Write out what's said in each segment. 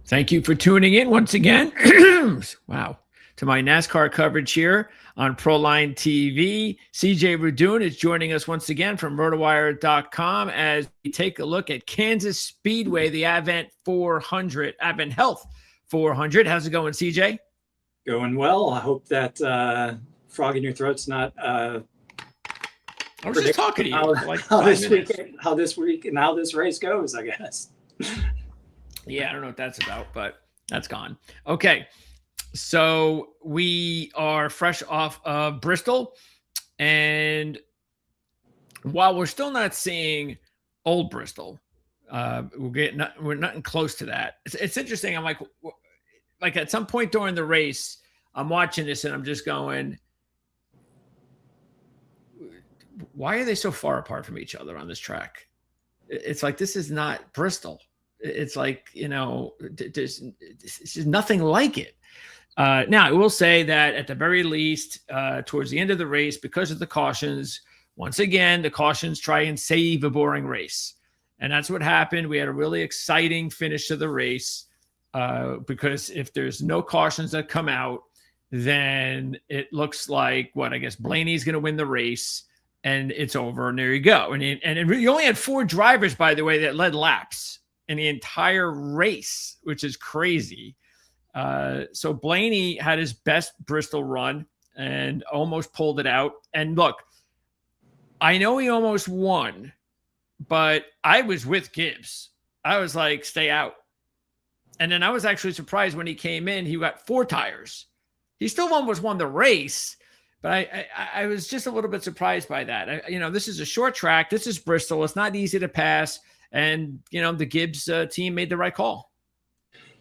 Thank you for tuning in once again. Wow. To my NASCAR coverage here on Proline TV. CJ Radune is joining us once again from RotoWire.com as we take a look at Kansas Speedway, the Advent Health 400. How's it going, CJ? Going well. I hope that frog in your throat's not. I was just talking to you for like how 5 this minutes. week and how this race goes, I guess. Yeah, I don't know what that's about, but that's gone. Okay. So we are fresh off of Bristol, and while we're still not seeing old Bristol, we're not close to that. It's interesting. I'm like at some point during the race, I'm watching this and I'm just going, why are they so far apart from each other on this track? It's like, this is not Bristol. It's like, there's just nothing like it. Now, I will say that at the very least, towards the end of the race, because of the cautions, once again, the cautions try and save a boring race. And that's what happened. We had a really exciting finish to the race because if there's no cautions that come out, then it looks like, I guess Blaney's going to win the race and it's over. And there you go. And you only had 4 drivers, by the way, that led laps in the entire race, which is crazy. So Blaney had his best Bristol run and almost pulled it out. And look, I know he almost won, but I was with Gibbs. I was like, stay out. And then I was actually surprised when he came in, he got 4 tires. He still almost won the race, but I was just a little bit surprised by that. This is a short track. This is Bristol. It's not easy to pass. And, the Gibbs team made the right call.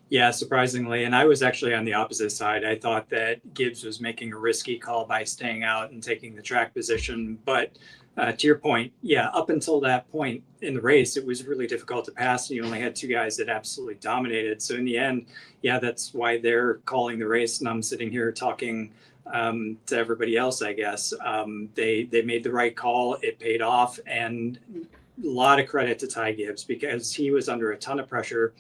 Yeah, surprisingly. And I was actually on the opposite side. I thought that Gibbs was making a risky call by staying out and taking the track position. But to your point, yeah, up until that point in the race, it was really difficult to pass. And you only had 2 guys that absolutely dominated. So in the end, yeah, that's why they're calling the race. And I'm sitting here talking to everybody else, I guess. They made the right call. It paid off. And a lot of credit to Ty Gibbs because he was under a ton of pressure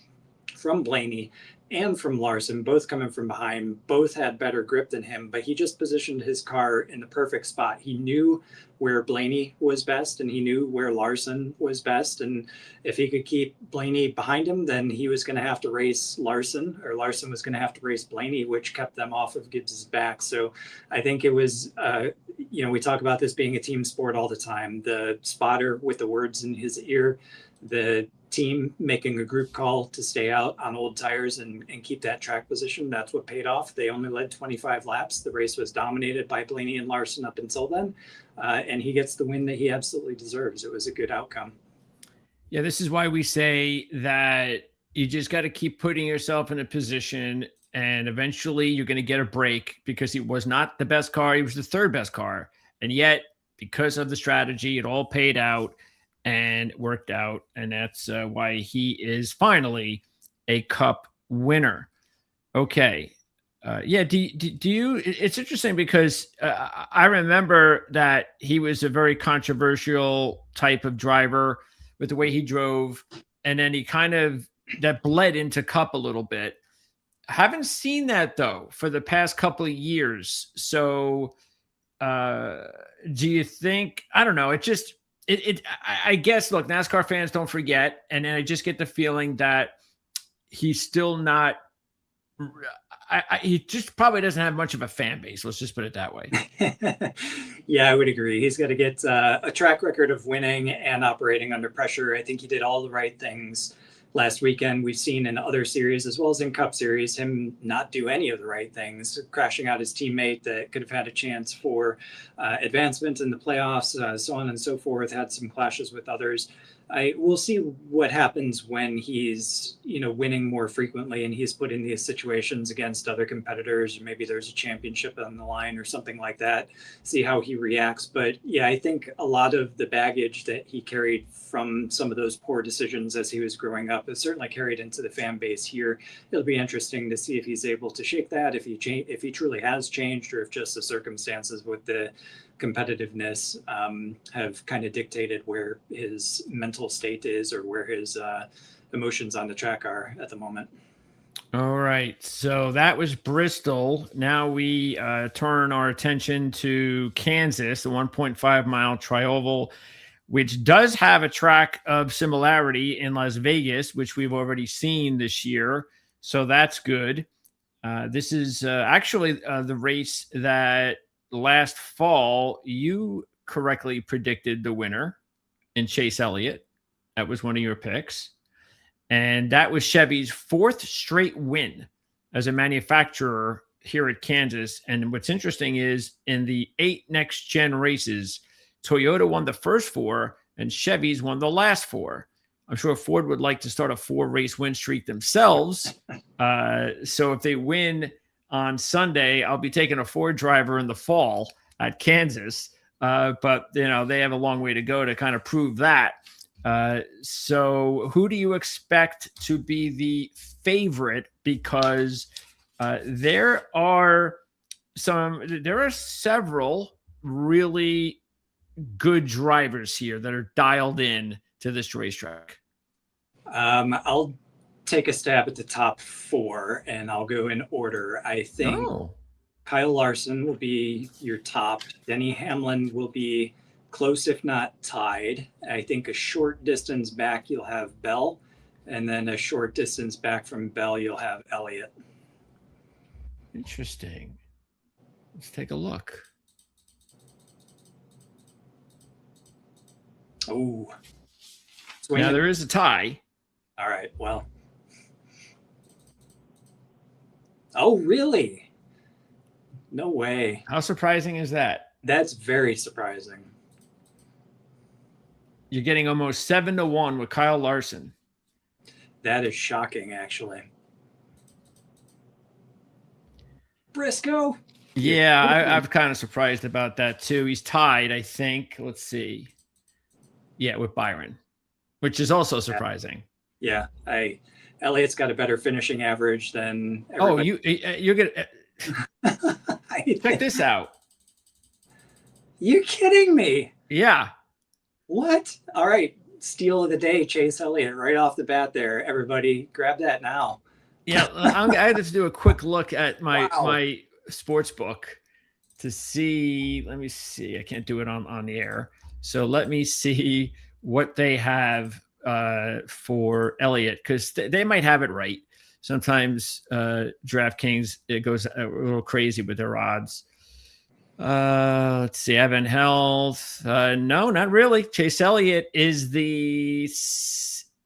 from Blaney and from Larson, both coming from behind. Both had better grip than him, but he just positioned his car in the perfect spot. He knew where Blaney was best and he knew where Larson was best. And if he could keep Blaney behind him, then he was going to have to race Larson, or Larson was going to have to race Blaney, which kept them off of Gibbs's back. So I think it was, we talk about this being a team sport all the time. The spotter with the words in his ear, the team making a group call to stay out on old tires and keep that track position. That's what paid off. They only led 25 laps. The race was dominated by Blaney and Larson up until then. And he gets the win that he absolutely deserves. It was a good outcome. Yeah, this is why we say that you just got to keep putting yourself in a position and eventually you're going to get a break because he was not the best car. He was the 3rd best car. And yet, because of the strategy, it all paid out and worked out. And that's why he is finally a Cup winner. Okay. Yeah. Do you, it's interesting because I remember that he was a very controversial type of driver with the way he drove. And then he that bled into Cup a little bit. Haven't seen that though for the past couple of years. So do you think, I don't know, I guess, look, NASCAR fans don't forget. And I just get the feeling that he's still not, he just probably doesn't have much of a fan base. Let's just put it that way. Yeah, I would agree. He's got to get a track record of winning and operating under pressure. I think he did all the right things last weekend. We've seen in other series as well as in Cup series him not do any of the right things, crashing out his teammate that could have had a chance for advancement in the playoffs, so on and so forth, had some clashes with others. We'll see what happens when he's, winning more frequently and he's put in these situations against other competitors, or maybe there's a championship on the line or something like that, see how he reacts. But yeah, I think a lot of the baggage that he carried from some of those poor decisions as he was growing up is certainly carried into the fan base here. It'll be interesting to see if he's able to shake that, if he truly has changed, or if just the circumstances with the competitiveness have kind of dictated where his mental state is or where his emotions on the track are at the moment. All right. So that was Bristol. Now we turn our attention to Kansas, the 1.5 mile trioval, which does have a track of similarity in Las Vegas, which we've already seen this year. So that's good. This is actually the race that last fall you correctly predicted the winner in Chase Elliott. That was one of your picks. And that was Chevy's fourth straight win as a manufacturer here at Kansas. And what's interesting is in the 8 next gen races, Toyota won the first 4 and Chevy's won the last 4. I'm sure Ford would like to start a 4-race win streak themselves. So if they win on Sunday, I'll be taking a Ford driver in the fall at Kansas. But, you know, they have a long way to go to kind of prove that. So who do you expect to be the favorite? Because there are several really good drivers here that are dialed in to this racetrack. I'll take a stab at the top 4 and I'll go in order. I think Kyle Larson will be your top. Denny Hamlin will be close, if not tied. I think a short distance back, you'll have Bell. And then a short distance back from Bell, you'll have Elliott. Interesting. Let's take a look. Oh. Now there is a tie. All right, well. Oh, really? No way. How surprising is that? That's very surprising. You're getting almost 7-1 with Kyle Larson. That is shocking, actually. Briscoe? Yeah, I'm kind of surprised about that too. He's tied, I think. Let's see. Yeah, with Byron, which is also surprising. Yeah, Elliott's got a better finishing average than everybody. You're gonna check this out. You kidding me? Yeah. What? All right, steal of the day, Chase Elliott, right off the bat there. Everybody, grab that now. Yeah, I had to do a quick look at my sports book to see. Let me see. I can't do it on the air. So let me see what they have for Elliott, because they might have it right. Sometimes DraftKings, it goes a little crazy with their odds. Let's see. Evan Health. No, not really. Chase Elliott is the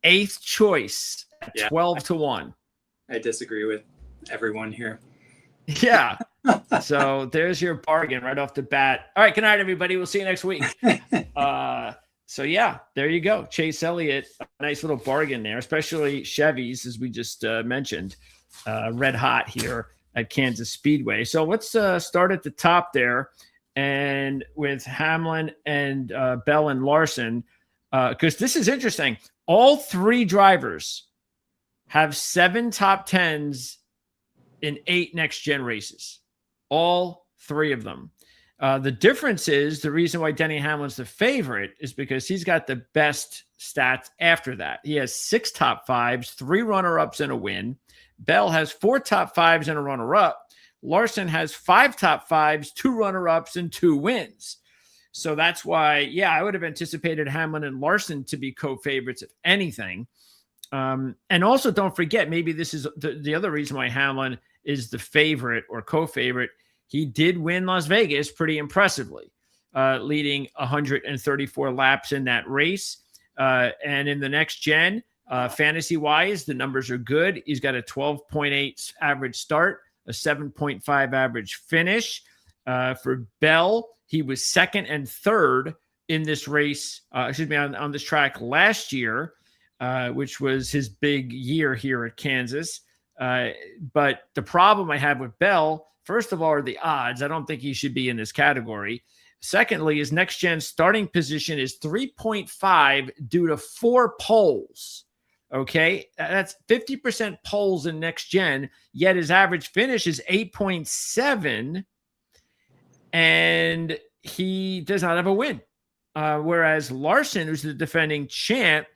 8th choice at 12-1. I disagree with everyone here. Yeah. So there's your bargain right off the bat. All right. Good night, everybody. We'll see you next week. So yeah, there you go. Chase Elliott, a nice little bargain there, especially Chevy's, as we just mentioned, red hot here at Kansas Speedway. So let's start at the top there, and with Hamlin and Bell and Larson, because this is interesting. All 3 drivers have 7 top 10s in 8 next-gen races. All 3 of them. The difference is the reason why Denny Hamlin's the favorite is because he's got the best stats after that. He has 6 top 5s, 3 runner-ups, and a win. Bell has 4 top 5s and a runner-up. Larson has 5 top 5s, 2 runner-ups, and 2 wins. So that's why, yeah, I would have anticipated Hamlin and Larson to be co-favorites, if anything. And also, don't forget, maybe this is the other reason why Hamlin is the favorite or co-favorite. He did win Las Vegas pretty impressively, leading 134 laps in that race. And in the next gen, fantasy-wise, the numbers are good. He's got a 12.8 average start, a 7.5 average finish. For Bell, he was 2nd and 3rd in this race, on this track last year, which was his big year here at Kansas. But the problem I have with Bell, first of all, are the odds. I don't think he should be in this category. Secondly, his next-gen starting position is 3.5 due to 4 poles. Okay, that's 50% poles in next-gen, yet his average finish is 8.7, and he does not have a win. Whereas Larson, who's the defending champ,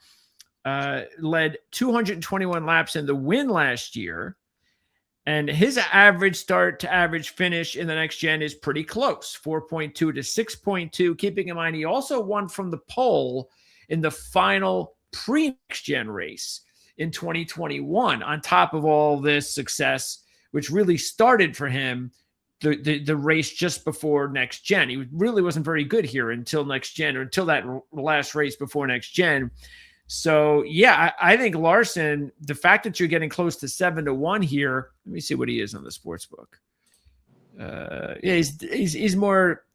led 221 laps in the win last year, And his average start to average finish in the next gen is pretty close, 4.2 to 6.2. Keeping in mind, he also won from the pole in the final pre-next gen race in 2021, on top of all this success, which really started for him the race just before next gen. He really wasn't very good here until next gen, or until that last race before next gen. So yeah, I think Larson, the fact that you're getting close to 7-1 here, let me see what he is on the sports book. Yeah, he's more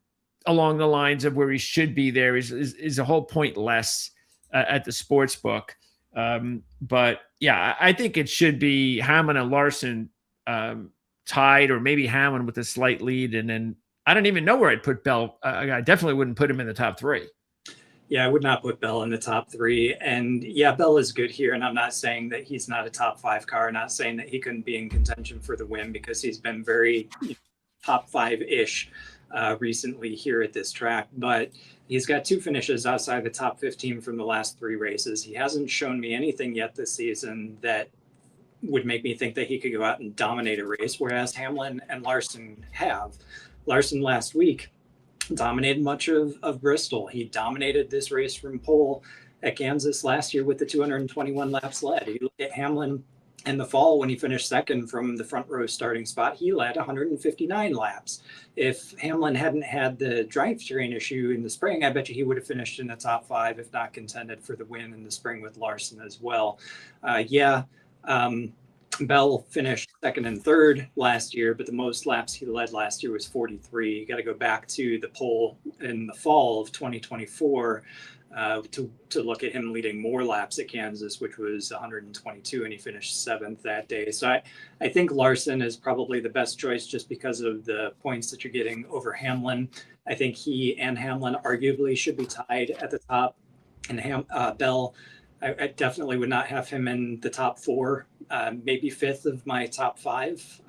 along the lines of where he should be there. Is a whole point less at the sports book. But yeah, I think it should be Hamlin and Larson tied, or maybe Hamlin with a slight lead. And then I don't even know where I'd put Bell. I definitely wouldn't put him in the top three. Yeah, I would not put Bell in the top three. And yeah, Bell is good here. And I'm not saying that he's not a top 5 car, not saying that he couldn't be in contention for the win, because he's been very top 5-ish recently here at this track. But he's got 2 finishes outside the top 15 from the last 3 races. He hasn't shown me anything yet this season that would make me think that he could go out and dominate a race, whereas Hamlin and Larson have. Larson last week dominated much of Bristol. He dominated this race from pole at Kansas last year with the 221 laps led. You look at Hamlin in the fall when he finished second from the front row starting spot, he led 159 laps. If Hamlin hadn't had the drivetrain issue in the spring, I bet you he would have finished in the top 5, if not contended for the win in the spring with Larson as well. Bell finished second and third last year, but the most laps he led last year was 43. You got to go back to the pole in the fall of 2024 to look at him leading more laps at Kansas, which was 122, and he finished 7th that day. So I think Larson is probably the best choice just because of the points that you're getting over Hamlin. I think he and Hamlin arguably should be tied at the top, and Bell, I definitely would not have him in the top 4, maybe 5th of my top 5.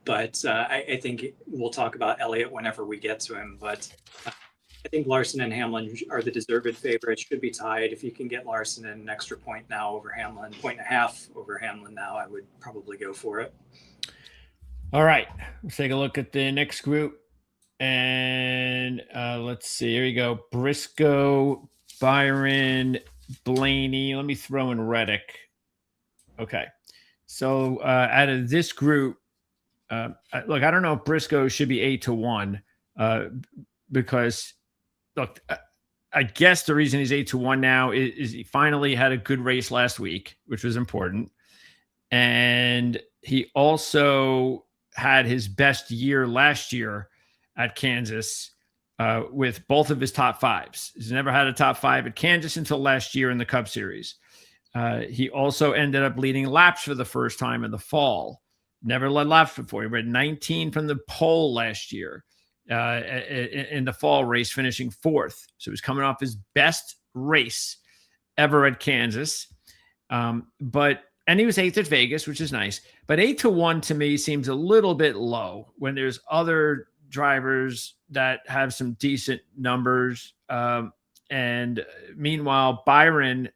But I think we'll talk about Elliott whenever we get to him. But I think Larson and Hamlin are the deserved favorites, should be tied. If you can get Larson an extra point now over Hamlin, 1.5 over Hamlin now, I would probably go for it. All right, let's take a look at the next group. And let's see, here we go. Briscoe, Byron, Blaney. Let me throw in Reddick. Okay. So out of this group, look, I don't know if Briscoe should be 8-1 because, look, I guess the reason he's 8-1 now is he finally had a good race last week, which was important. And he also had his best year last year at Kansas with both of his top 5s. He's never had a top 5 at Kansas until last year in the Cup Series. He also ended up leading laps for the first time in the fall. Never led laps before. He ran 19 from the pole last year in the fall race, finishing 4th. So he was coming off his best race ever at Kansas. And he was 8th at Vegas, which is nice. But 8-1 to me seems a little bit low when there's other drivers that have some decent numbers. And meanwhile, Byron,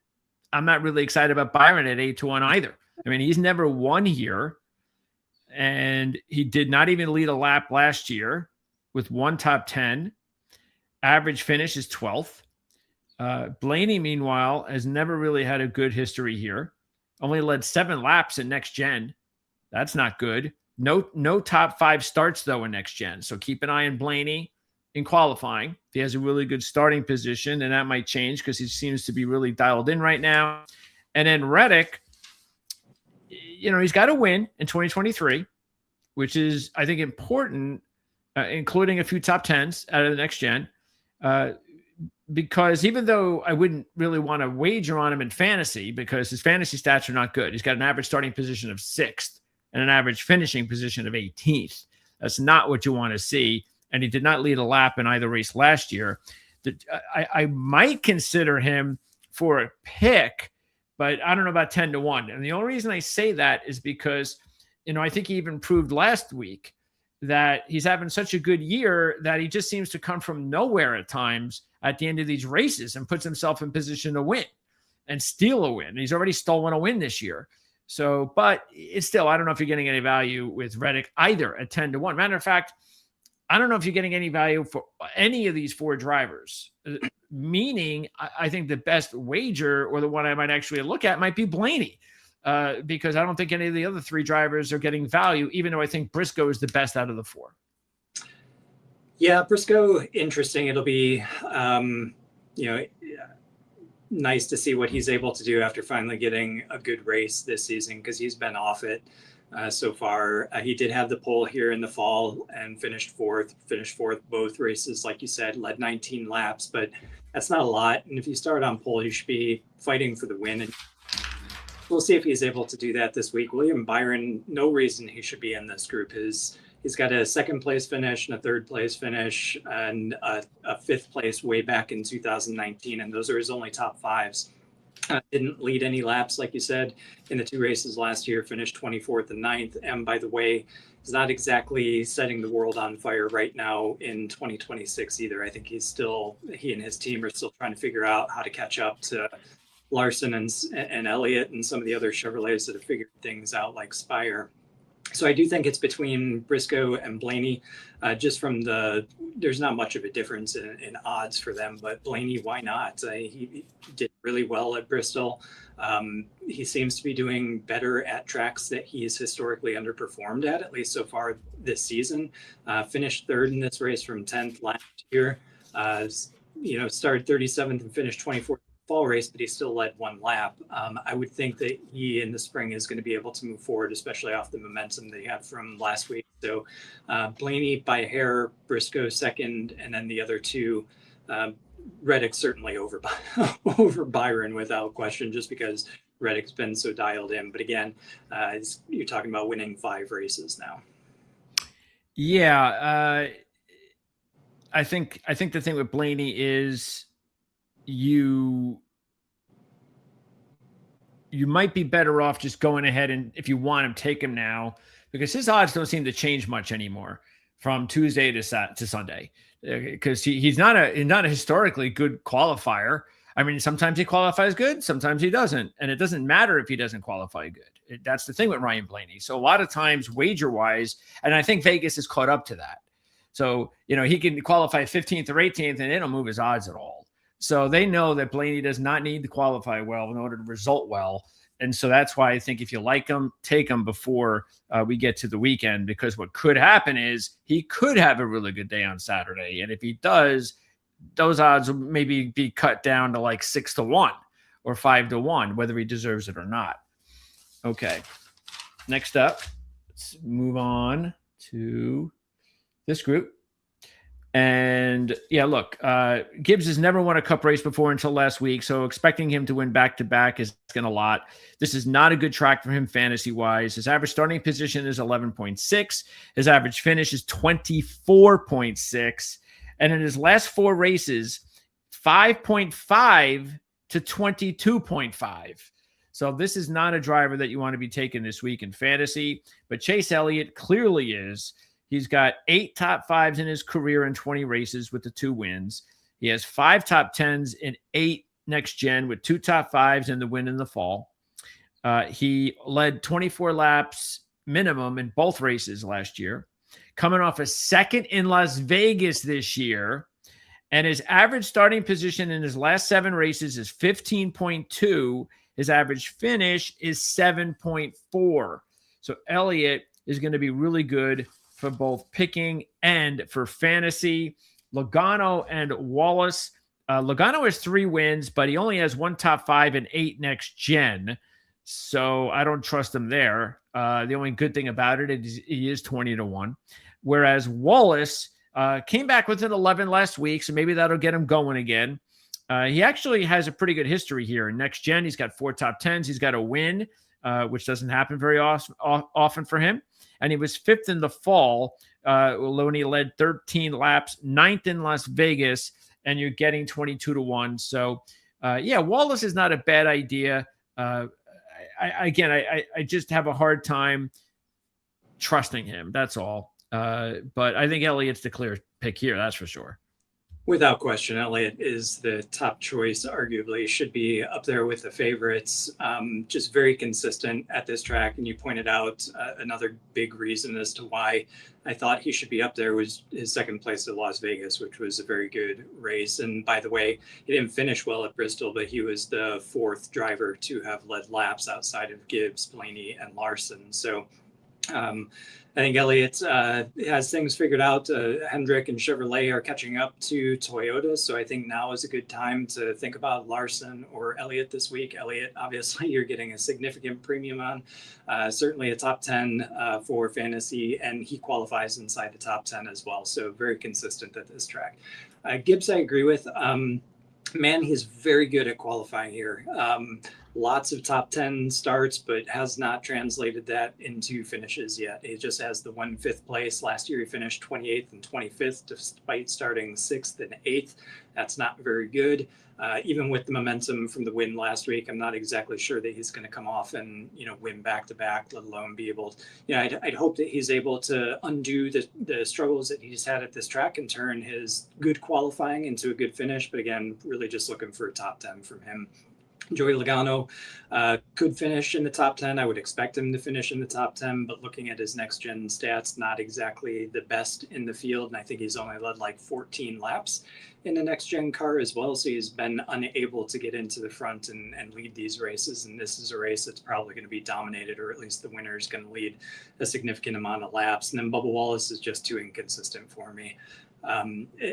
I'm not really excited about Byron at 8-1 either. I mean, he's never won here, and he did not even lead a lap last year with 1 top 10. Average finish is 12th. Blaney, meanwhile, has never really had a good history here. Only led 7 laps in next gen. That's not good. No top 5 starts, though, in next gen. So keep an eye on Blaney in qualifying. If he has a really good starting position, and that might change because he seems to be really dialed in right now. And then Reddick, he's got to win in 2023, which is, I think, important, including a few top 10s out of the next gen. Because even though I wouldn't really want to wager on him in fantasy because his fantasy stats are not good, he's got an average starting position of 6th and an average finishing position of 18th. That's not what you want to see. And he did not lead a lap in either race last year. I might consider him for a pick, but I don't know about 10-1. And the only reason I say that is because, I think he even proved last week that he's having such a good year that he just seems to come from nowhere at times at the end of these races and puts himself in position to win and steal a win. He's already stolen a win this year. So, but it's still, I don't know if you're getting any value with Reddick either at 10-1. Matter of fact, I don't know if you're getting any value for any of these 4 drivers, meaning I think the best wager, or the one I might actually look at, might be Blaney, because I don't think any of the other 3 drivers are getting value, even though I think Briscoe is the best out of the 4. Yeah, Briscoe, interesting. It'll be, nice to see what he's able to do after finally getting a good race this season, because he's been off it so far. He did have the pole here in the fall and finished fourth both races, like you said, led 19 laps, but that's not a lot. And if you start on pole, you should be fighting for the win. And we'll see if he's able to do that this week. William Byron, no reason he should be in this group. He's got a 2nd place finish and a 3rd place finish and a 5th place way back in 2019. And those are his only top 5s. Didn't lead any laps, like you said, in the 2 races last year, finished 24th and 9th. And by the way, he's not exactly setting the world on fire right now in 2026 either. I think he and his team are still trying to figure out how to catch up to Larson and Elliott and some of the other Chevrolets that have figured things out, like Spire. So I do think it's between Briscoe and Blaney, just from there's not much of a difference in odds for them, but Blaney, why not? He did really well at Bristol. He seems to be doing better at tracks that he's historically underperformed at least so far this season. Finished 3rd in this race from 10th last year. Started 37th and finished 24th fall race, but he still led 1 lap. I would think that he in the spring is going to be able to move forward, especially off the momentum they had from last week. So Blaney by a hair, Briscoe 2nd, and then the other 2, Reddick certainly over Byron without question, just because Reddick's been so dialed in. But again, you're talking about winning 5 races now. Yeah, I think the thing with Blaney is you might be better off just going ahead and, if you want him, take him now, because his odds don't seem to change much anymore from Tuesday to Sunday, because he's not a historically good qualifier. I mean, sometimes he qualifies good, sometimes he doesn't, and it doesn't matter if he doesn't qualify good. That's the thing with Ryan Blaney. So a lot of times, wager wise, and I think Vegas is caught up to that. So he can qualify 15th or 18th, and they don't move his odds at all. So they know that Blaney does not need to qualify well in order to result well. And so that's why I think if you like him, take him before we get to the weekend, because what could happen is he could have a really good day on Saturday. And if he does, those odds will maybe be cut down to like 6-1 or 5-1, whether he deserves it or not. Okay. Next up, let's move on to this group. And yeah, look, Gibbs has never won a cup race before until last week, so expecting him to win back-to-back is asking a lot. This is not a good track for him fantasy-wise. His average starting position is 11.6. His average finish is 24.6. And in his last 4 races, 5.5 to 22.5. So this is not a driver that you want to be taking this week in fantasy, but Chase Elliott clearly is. He's got 8 top 5s in his career in 20 races with the 2 wins. He has 5 top 10s in 8 next gen with 2 top 5s and the win in the fall. He led 24 laps minimum in both races last year, coming off a 2nd in Las Vegas this year. And his average starting position in his last 7 races is 15.2. His average finish is 7.4. So Elliott is going to be really good for both picking and for fantasy. Logano and Wallace. Logano has 3 wins, but he only has 1 top 5 and 8 next gen. So I don't trust him there. The only good thing about it is he is 20-1. Whereas Wallace came back with an 11 last week, so maybe that'll get him going again. He actually has a pretty good history here. In next gen, he's got 4 top 10s. He's got a win, which doesn't happen very often for him. And he was 5th in the fall when he led 13 laps, 9th in Las Vegas, and you're getting 22-1. So, yeah, Wallace is not a bad idea. I just have a hard time trusting him. That's all. But I think Elliott's the clear pick here. That's for sure. Without question, Elliott is the top choice, arguably, should be up there with the favorites. Just very consistent at this track. And you pointed out another big reason as to why I thought he should be up there was his second place at Las Vegas, which was a very good race. And by the way, he didn't finish well at Bristol, but he was the fourth driver to have led laps outside of Gibbs, Blaney, and Larson. So I think Elliott has things figured out. Hendrick and Chevrolet are catching up to Toyota, so I think now is a good time to think about Larson or Elliott this week. Elliott, obviously, you're getting a significant premium on, certainly a top 10 for fantasy, and he qualifies inside the top 10 as well, so very consistent at this track. Gibbs, I agree with. Man, he's very good at qualifying here. Lots of top 10 starts, but has not translated that into finishes yet. He just has the 1/5 place. Last year, he finished 28th and 25th, despite starting 6th and 8th. That's not very good. Even with the momentum from the win last week, I'm not exactly sure that he's going to come off and, win back-to-back, let alone be able to, I'd hope that he's able to undo the struggles that he's had at this track and turn his good qualifying into a good finish. But again, really just looking for a top 10 from him. Joey Logano could finish in the top 10. I would expect him to finish in the top 10, but looking at his next gen stats, not exactly the best in the field. And I think he's only led like 14 laps in the next gen car as well. So he's been unable to get into the front and lead these races. And this is a race that's probably going to be dominated, or at least the winner is going to lead a significant amount of laps. And then Bubba Wallace is just too inconsistent for me.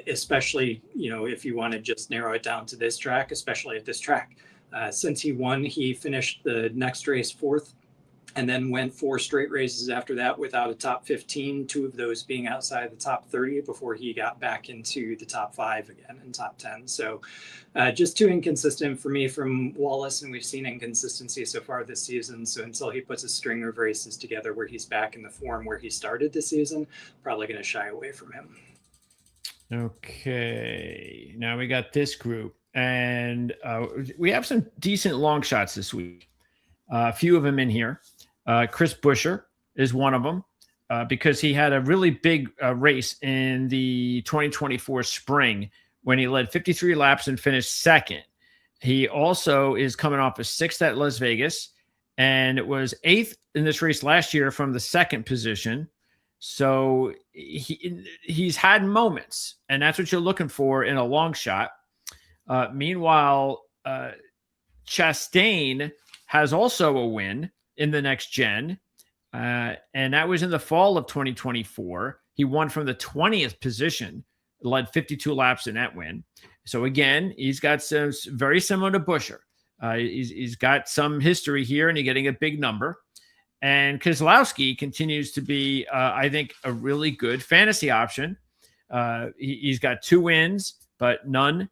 Especially, if you want to just narrow it down to this track, especially at this track. Since he won, he finished the next race 4th and then went 4 straight races after that without a top 15, 2 of those being outside the top 30 before he got back into the top 5 again and top 10. So just too inconsistent for me from Wallace, and we've seen inconsistency so far this season. So until he puts a string of races together where he's back in the form where he started the season, probably going to shy away from him. Okay, now we got this group. And we have some decent long shots this week. A few of them in here. Chris Buescher is one of them because he had a really big race in the 2024 spring when he led 53 laps and finished second. He also is coming off a 6th at Las Vegas, and it was 8th in this race last year from the 2nd position. So he's had moments, and that's what you're looking for in a long shot. Meanwhile, Chastain has also a win in the next gen, and that was in the fall of 2024. He won from the 20th position, led 52 laps in that win. So again, he's got some very similar to Buescher. He's got some history here, and he's getting a big number. And Keselowski continues to be, I think, a really good fantasy option. He's got 2 wins, but none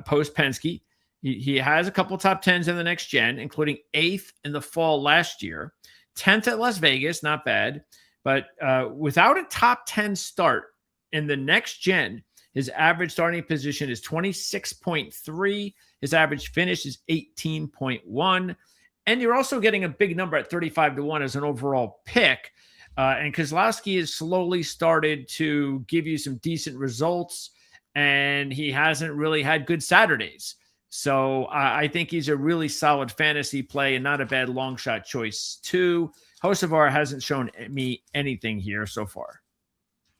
post Penske. He has a couple top 10s in the next gen, including 8th in the fall last year, 10th at Las Vegas, not bad. But without a top 10 start in the next gen, his average starting position is 26.3. His average finish is 18.1. And you're also getting a big number at 35-1 as an overall pick. And Keselowski has slowly started to give you some decent results, and he hasn't really had good Saturdays. So I think he's a really solid fantasy play and not a bad long shot choice too. Hocevar hasn't shown me anything here so far.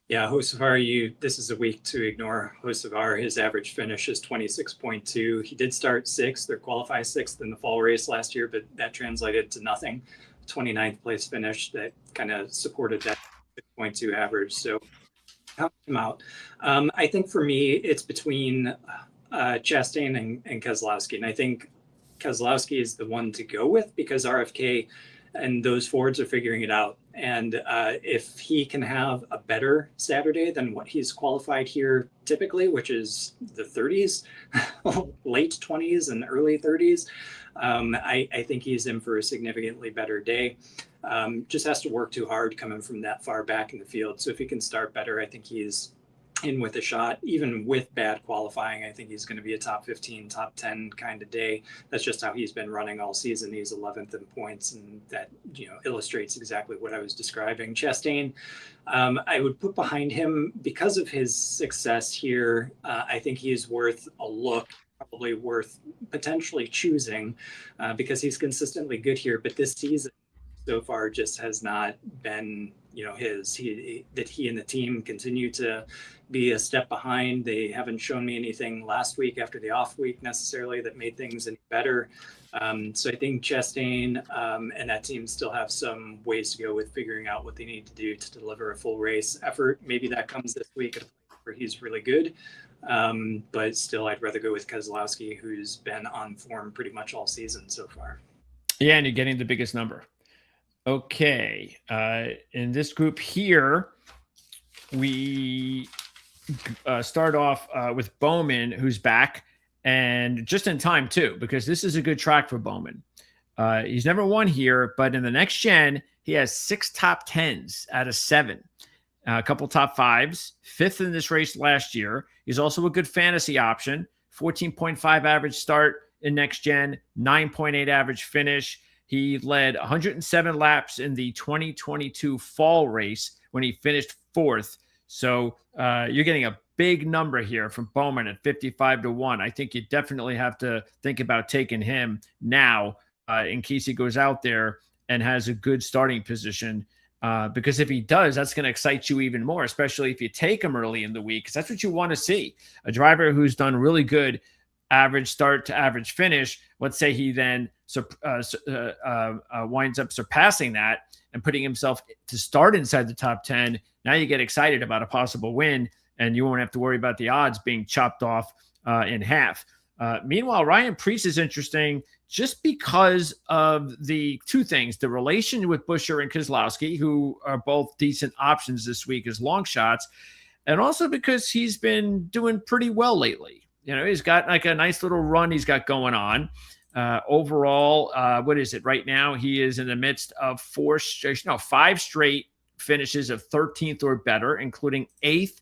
Yeah, Hocevar, this is a week to ignore. Hocevar, his average finish is 26.2. He did start 6th or qualify 6th in the fall race last year, but that translated to nothing. 29th place finish that kind of supported that 6.2 average. So help him out. I think for me, it's between Chastain and Keselowski. And I think Keselowski is the one to go with because RFK and those Fords are figuring it out. And if he can have a better Saturday than what he's qualified here typically, which is the 30s, late 20s and early 30s, I think he's in for a significantly better day. Just has to work too hard coming from that far back in the field. So if he can start better, I think he's in with a shot, even with bad qualifying. I think he's going to be a top 15, top 10 kind of day. That's just how he's been running all season. He's 11th in points, and that, illustrates exactly what I was describing. Chastain, I would put behind him because of his success here. I think he is worth a look, probably worth potentially choosing, because he's consistently good here. But this season so far just has not been, that he and the team continue to be a step behind. They haven't shown me anything last week after the off week necessarily that made things any better. So I think Chastain and that team still have some ways to go with figuring out what they need to do to deliver a full race effort. Maybe that comes this week where he's really good. But still, I'd rather go with Keselowski, who's been on form pretty much all season so far. Yeah, and you're getting the biggest number. Okay. In this group here, we start off with Bowman, who's back, and just in time too, because this is a good track for Bowman. He's never won here, but in the next gen, he has 6 top 10s out of 7, a couple top 5s, 5th in this race last year. He's also a good fantasy option, 14.5 average start in next gen, 9.8 average finish. He led 107 laps in the 2022 fall race when he finished 4th. So you're getting a big number here from Bowman at 55-1. I think you definitely have to think about taking him now in case he goes out there and has a good starting position. Because if he does, that's going to excite you even more, especially if you take him early in the week, because that's what you want to see. A driver who's done really good average start to average finish. Let's say he then winds up surpassing that and putting himself to start inside the top 10. Now you get excited about a possible win, and you won't have to worry about the odds being chopped off in half. Meanwhile, Ryan Preece is interesting just because of the two things: the relation with Buescher and Keselowski, who are both decent options this week as long shots, and also because he's been doing pretty well lately. He's got like a nice little run he's got going on. Overall, what is it right now? He is in the midst of 5 straight finishes of 13th or better, including 8th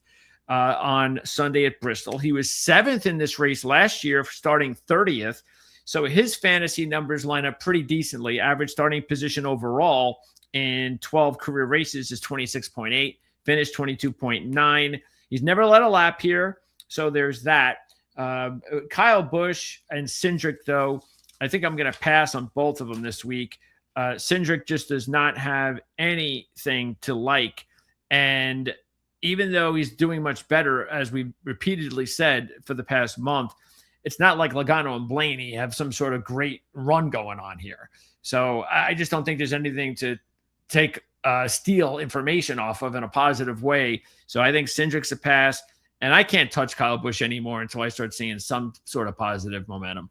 on Sunday at Bristol. He was 7th in this race last year, starting 30th. So his fantasy numbers line up pretty decently. Average starting position overall in 12 career races is 26.8, finished 22.9. He's never led a lap here, so there's that. Kyle Busch and Cindric, though, I think I'm going to pass on both of them this week. Cindric just does not have anything to like. And even though he's doing much better, as we repeatedly said for the past month, it's not like Logano and Blaney have some sort of great run going on here. So I just don't think there's anything to steal information off of in a positive way. So I think Cindric's a pass. And I can't touch Kyle Busch anymore until I start seeing some sort of positive momentum.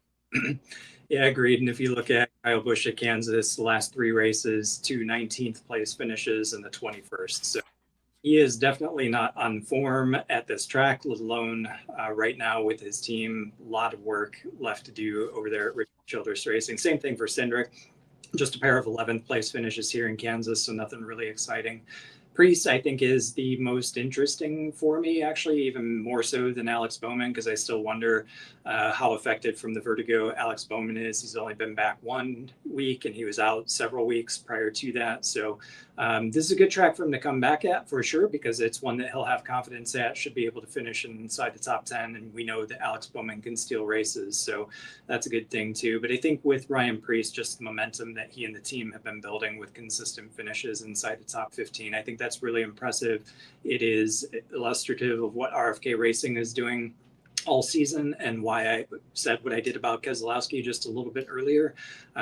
Yeah, agreed. And if you look at Kyle Busch at Kansas, the last 3 races, 2 19th place finishes and the 21st. So he is definitely not on form at this track, let alone right now with his team. A lot of work left to do over there at Richard Childress Racing. Same thing for Cindric. Just a pair of 11th place finishes here in Kansas, so nothing really exciting. Preece, I think, is the most interesting for me, actually, even more so than Alex Bowman, because I still wonder how affected from the vertigo Alex Bowman is. He's only been back 1 week, and he was out several weeks prior to that. So this is a good track for him to come back at, for sure, because it's one that he'll have confidence at, should be able to finish inside the top 10, and we know that Alex Bowman can steal races, so that's a good thing, too. But I think with Ryan Preece, just the momentum that he and the team have been building with consistent finishes inside the top 15, I think that's really impressive. It is illustrative of what RFK Racing is doing all season and why I said what I did about Keselowski just a little bit earlier.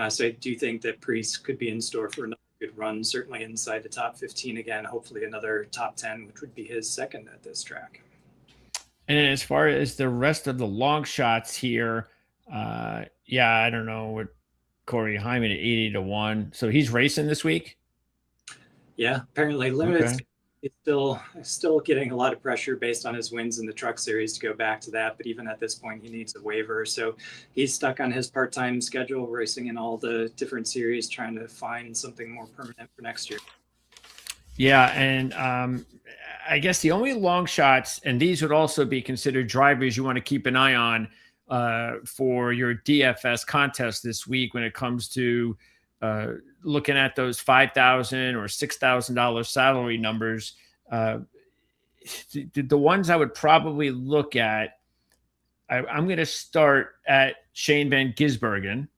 So I do think that Preece could be in store for another good run, certainly inside the top 15 again, hopefully another top 10, which would be his second at this track. And then as far as the rest of the long shots here, I don't know what Corey Hyman at 80-1. So he's racing this week. Yeah, apparently limited. Okay. It's still getting a lot of pressure based on his wins in the Truck Series to go back to that. But even at this point, he needs a waiver. So he's stuck on his part-time schedule, racing in all the different series, trying to find something more permanent for next year. Yeah, and I guess the only long shots, and these would also be considered drivers you want to keep an eye on for your DFS contest this week when it comes to looking at those $5,000 or $6,000 salary numbers. The ones I would probably look at, I'm going to start at Shane Van Gisbergen.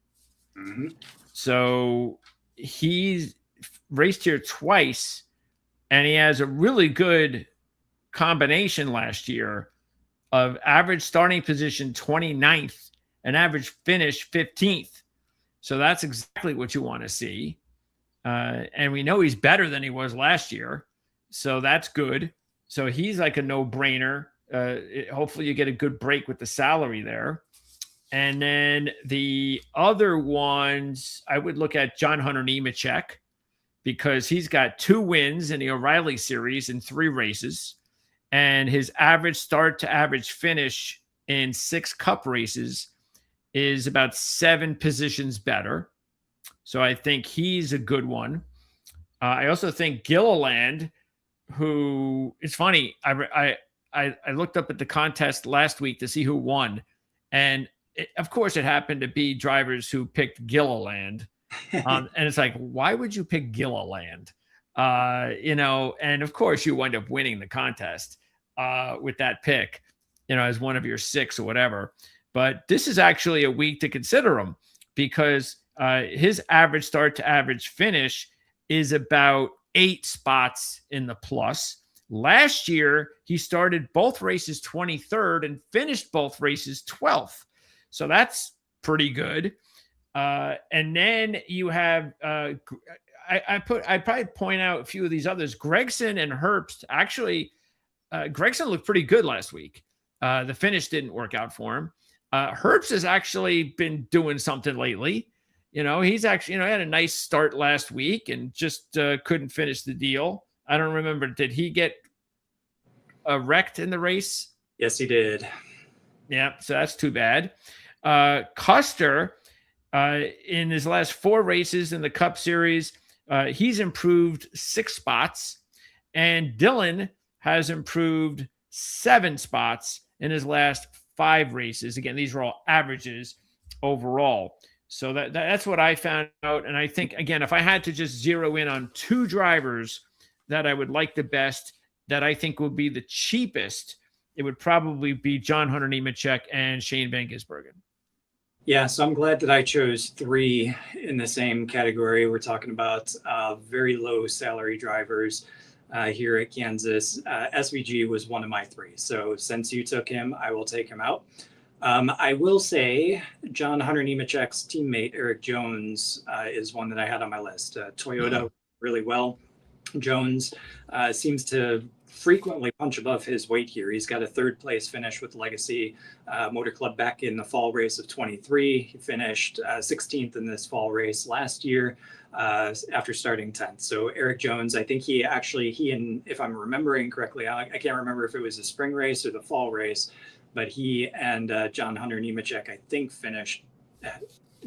Mm-hmm. So he's raced here twice, and he has a really good combination last year of average starting position 29th and average finish 15th. So that's exactly what you want to see. And we know he's better than he was last year. So that's good. So he's like a no-brainer. Hopefully you get a good break with the salary there. And then the other ones, I would look at John Hunter Nemechek, because he's got 2 wins in the O'Reilly Series in 3 races. And his average start to average finish in 6 cup races is about 7 positions better. So I think he's a good one. I also think Gilliland, who, it's funny, I looked up at the contest last week to see who won. And of course, it happened to be drivers who picked Gilliland. And it's like, why would you pick Gilliland? And of course, you wind up winning the contest with that pick, as one of your 6 or whatever. But this is actually a week to consider him, because his average start to average finish is about 8 spots in the plus. Last year, he started both races 23rd and finished both races 12th. So that's pretty good. And then you have, I'd probably point out a few of these others. Gregson and Herbst. Actually, Gregson looked pretty good last week. The finish didn't work out for him. Herbst has actually been doing something lately. He's actually, had a nice start last week and just couldn't finish the deal. I don't remember. Did he get wrecked in the race? Yes, he did. Yeah, so that's too bad. Custer, in his last 4 races in the Cup Series, he's improved 6 spots. And Dylan has improved 7 spots in his last 5 races. Again, these are all averages overall. So that's what I found out. And I think, again, if I had to just zero in on 2 drivers that I would like the best, that I think would be the cheapest, it would probably be John Hunter Nemechek and Shane Van Gisbergen. Yeah, so I'm glad that I chose 3 in the same category. We're talking about very low salary drivers here at Kansas. SVG was one of my 3. So since you took him, I will take him out. I will say John Hunter Nemechek's teammate, Eric Jones, is one that I had on my list. Toyota really well. Jones seems to frequently punch above his weight here. He's got a 3rd place finish with Legacy Motor Club back in the fall race of 23. He finished 16th in this fall race last year after starting 10th. So Eric Jones, I think he and if I'm remembering correctly, I can't remember if it was the spring race or the fall race, but he and John Hunter Nemechek, I think, finished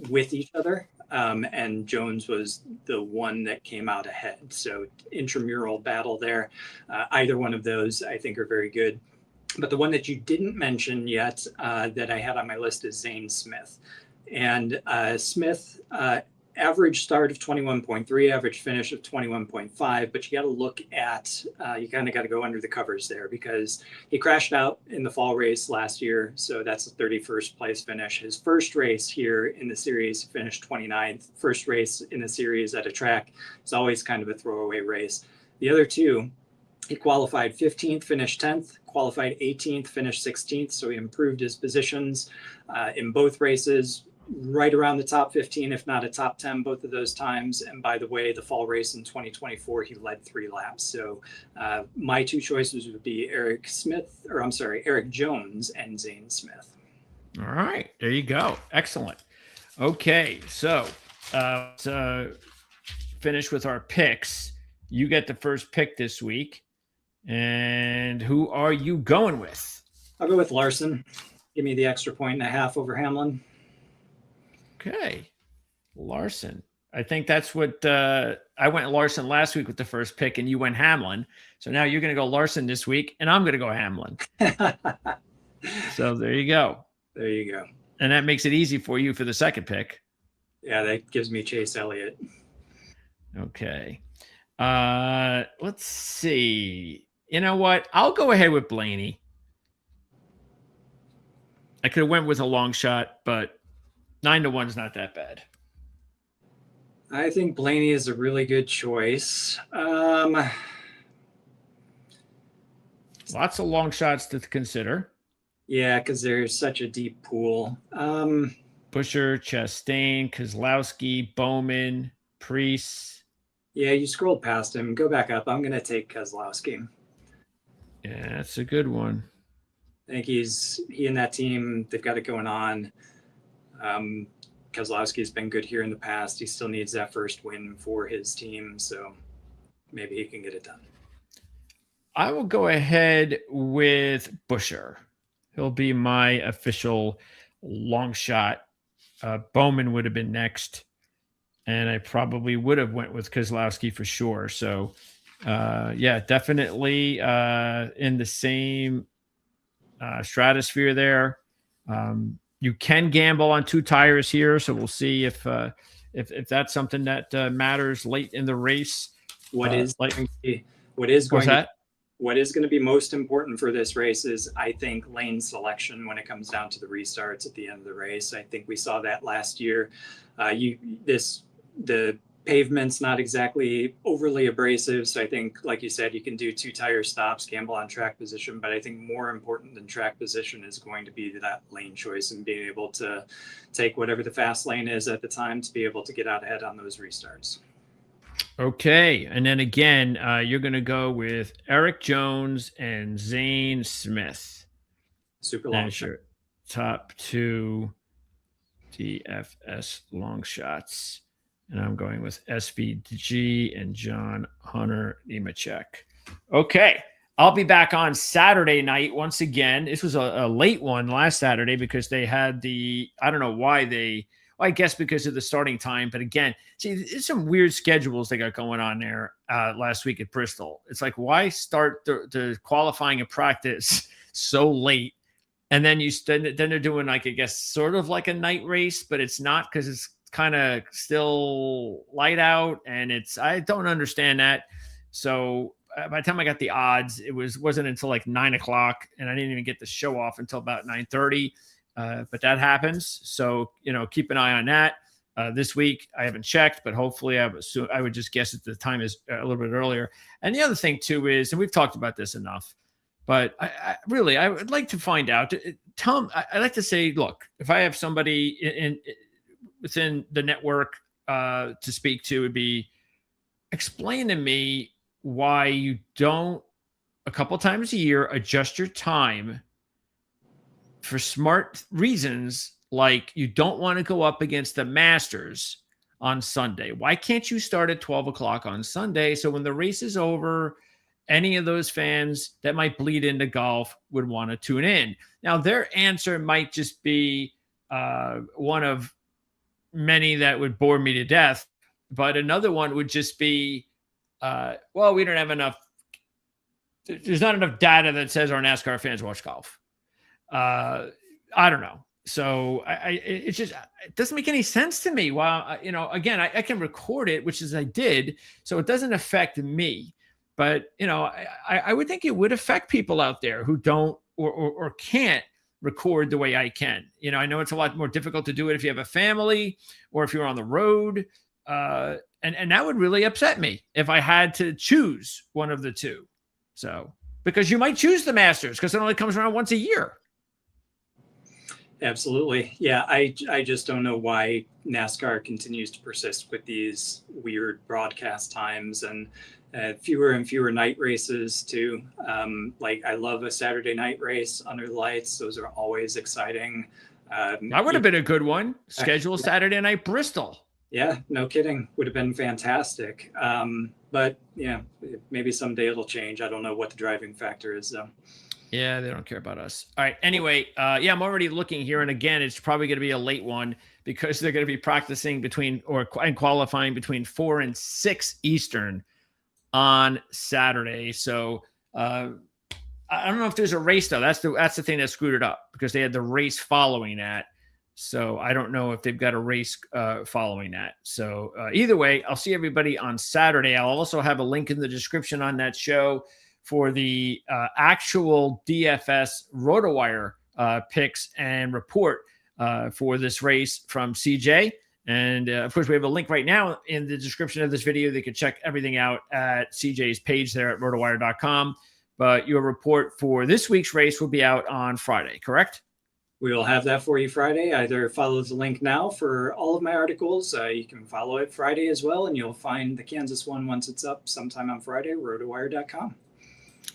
with each other. And Jones was the one that came out ahead. So intramural battle there. Either one of those, I think, are very good. But the one that you didn't mention yet that I had on my list is Zane Smith. And Smith, average start of 21.3, average finish of 21.5. But you got to look at, you kind of got to go under the covers there, because he crashed out in the fall race last year. So that's a 31st place finish. His first race here in the series, he finished 29th. First race in the series at a track is always kind of a throwaway race. The other 2, he qualified 15th, finished 10th, qualified 18th, finished 16th. So he improved his positions in both races, right around the top 15, if not a top 10, both of those times. And by the way, the fall race in 2024, he led 3 laps. So my 2 choices would be Eric Jones and Zane Smith. All right, there you go. Excellent. Okay, so finish with our picks. You get the first pick this week. And who are you going with? I'll go with Larson. Give me the extra 1.5 over Hamlin. Okay. Larson. I think that's what I went Larson last week with the first pick, and you went Hamlin. So now you're going to go Larson this week, and I'm going to go Hamlin. So there you go. There you go. And that makes it easy for you for the second pick. Yeah, that gives me Chase Elliott. Okay. Let's see. You know what? I'll go ahead with Blaney. I could have went with a long shot, but 9-1 is not that bad. I think Blaney is a really good choice. Lots of long shots to consider. Yeah, because there's such a deep pool. Busher, Chastain, Keselowski, Bowman, Priest. Yeah, you scrolled past him. Go back up. I'm going to take Keselowski. Yeah, that's a good one. I think he and that team, they've got it going on. Keselowski's been good here in the past. He still needs that first win for his team, so maybe he can get it done. I will go ahead with Busher. He'll be my official long shot. Bowman would have been next, and I probably would have went with Keselowski for sure. So, yeah, definitely in the same stratosphere there. You can gamble on 2 tires here, so we'll see if that's something that matters late in the race. What is going to be most important for this race is, I think, lane selection when it comes down to the restarts at the end of the race. I think we saw that last year. The pavement's not exactly overly abrasive, so I think, like you said, you can do 2 tire stops, gamble on track position, but I think more important than track position is going to be that lane choice and being able to take whatever the fast lane is at the time to be able to get out ahead on those restarts. Okay, and then again, you're going to go with Eric Jones and Zane Smith. Super long shot. Your top 2 DFS long shots. And I'm going with SVG and John Hunter Nemechek. Okay. I'll be back on Saturday night once again. This was a late one last Saturday because they had I don't know why I guess because of the starting time. But again, see, there's some weird schedules they got going on there last week at Bristol. It's like, why start the qualifying and practice so late? And then then they're doing, like, I guess, sort of like a night race, but it's not because it's kind of still light out, and I don't understand that. So by the time I got the odds, it wasn't until like 9 o'clock, and I didn't even get the show off until about 9:30. But that happens. So, keep an eye on that. This week I haven't checked, but hopefully I would just guess that the time is a little bit earlier. And the other thing too is, and we've talked about this enough, but I would like to find out. I'd like to say, look, if I have somebody within the network to speak to, would be explain to me why you don't a couple times a year adjust your time for smart reasons, like you don't want to go up against the Masters on Sunday. Why can't you start at 12 o'clock on Sunday? So when the race is over, any of those fans that might bleed into golf would want to tune in. Now, their answer might just be one of many that would bore me to death, but another one would just be, well, we don't have enough. There's not enough data that says our NASCAR fans watch golf. I don't know. So it doesn't make any sense to me. Well, again, I can record it, which is I did, so it doesn't affect me. But I would think it would affect people out there who don't or can't record the way I can. I know it's a lot more difficult to do it if you have a family or if you're on the road. And that would really upset me if I had to choose one of the two. So, because you might choose the Masters because it only comes around once a year. Absolutely. Yeah. I just don't know why NASCAR continues to persist with these weird broadcast times and fewer and fewer night races too. Like, I love a Saturday night race under the lights. Those are always exciting. That would have been a good one. Schedule Saturday night Bristol. Yeah, no kidding. Would have been fantastic. But yeah, maybe someday it'll change. I don't know what the driving factor is though. Yeah, they don't care about us. All right. Anyway, yeah, I'm already looking here, and again, it's probably going to be a late one because they're going to be practicing and qualifying between 4 and 6 Eastern on Saturday. So I don't know if there's a race though. That's the thing that screwed it up because they had the race following that. So I don't know if they've got a race following that. So either way, I'll see everybody on Saturday. I'll also have a link in the description on that show for the actual DFS RotoWire picks and report for this race from CJ. And of course, we have a link right now in the description of this video. They can check everything out at CJ's page there at rotowire.com. But your report for this week's race will be out on Friday, correct? We will have that for you Friday. Either follow the link now for all of my articles. You can follow it Friday as well, and you'll find the Kansas one once it's up sometime on Friday, rotowire.com.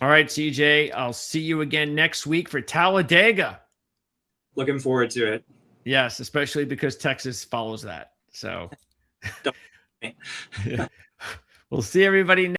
All right, CJ, I'll see you again next week for Talladega. Looking forward to it. Yes, especially because Texas follows that. So we'll see everybody next